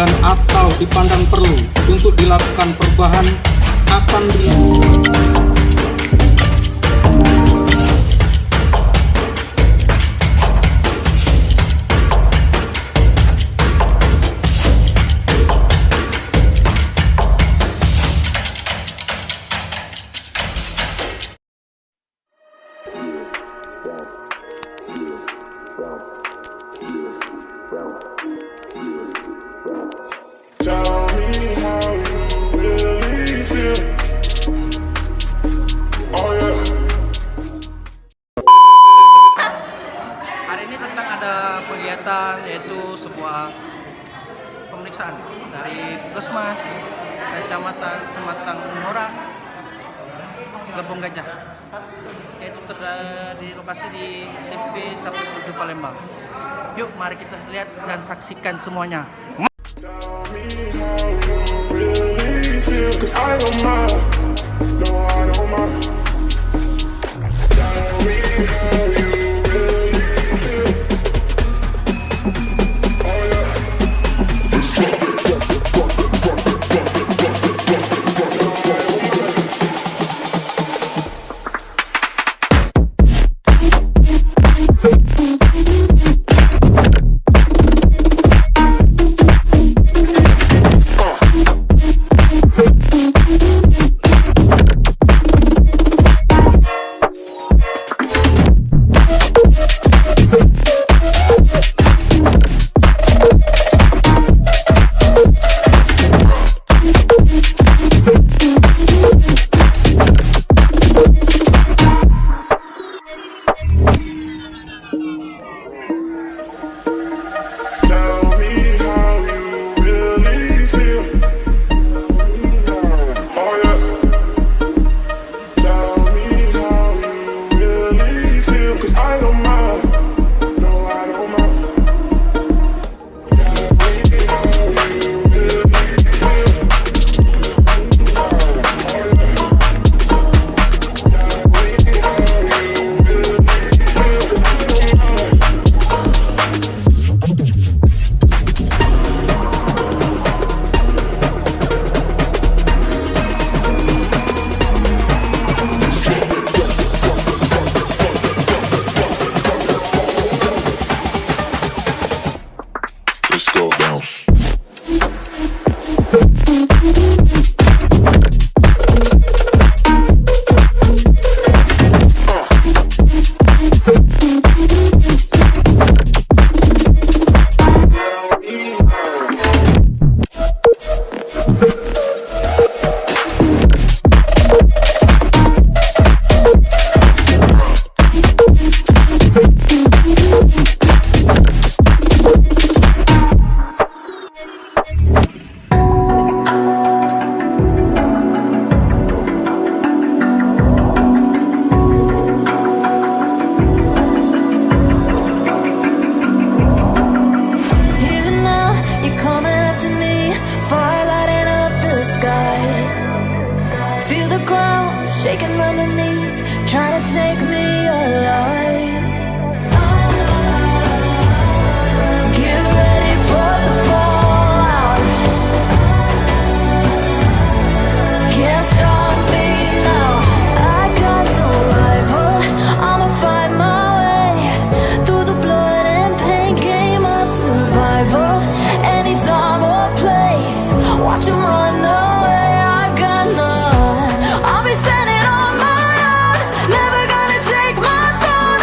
dan atau dipandang perlu untuk dilakukan perubahan akan dilakukan. Hari ini tentang ada kegiatan, yaitu sebuah pemeriksaan dari Puskemas, Kecamatan Sematang, Borang, Lebong Gajah, yaitu di lokasi di SMP Xaverius Palembang. Yuk, mari kita lihat dan saksikan semuanya. Shaking underneath, trying to take me alive. Get ready for the fallout. Can't stop me now. I got no rival. I'ma find my way through the blood and pain game of survival. Any time or place, watch 'em run away. I got none. I'll be standing on my own, never gonna take my throne.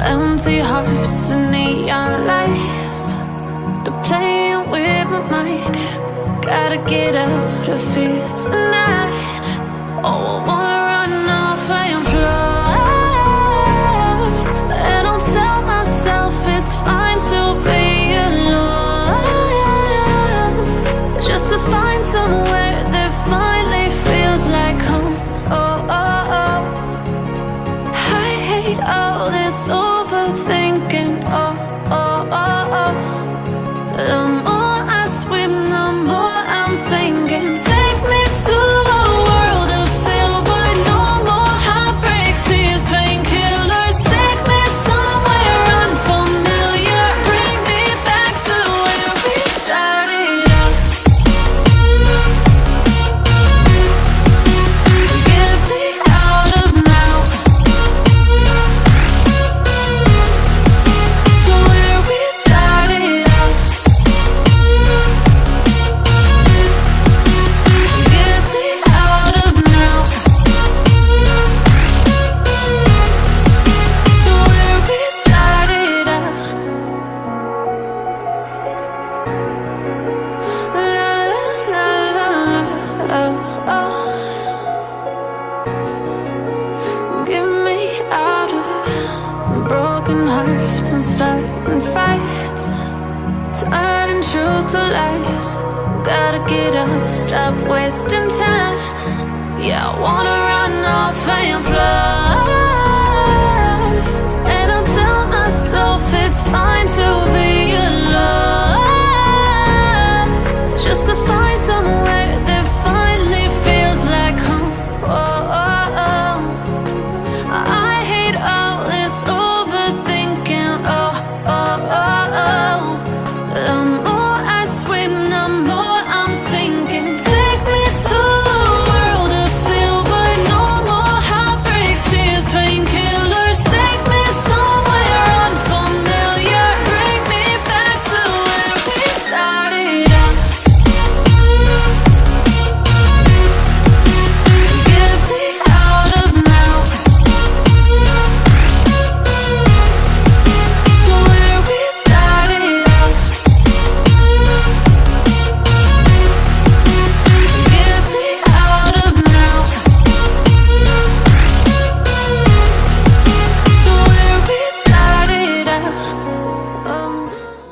Empty hearts and neon lights, they're playing with my mind. Gotta get out of here tonight. Oh, I wanna run off and fly, and I'll tell myself it's fine to be alone, just to find somewhere that finally feels like home. Oh, oh, oh. I hate all this overthinking. Oh, oh, oh, oh. The more I swim, the more I'm sinking. Take me to a world of silver. No more heartbreaks, tears, painkillers. Take me somewhere unfamiliar. Bring me back to where we started out. Get me out of now, to where we started out. Get me out of now, to where we started out. La la la la la, oh, oh. Get me out of broken hearts and starting fights, turning truth to lies. Gotta get up, stop wasting time. Yeah, I wanna run off and fly, and I'll tell myself it's fine to be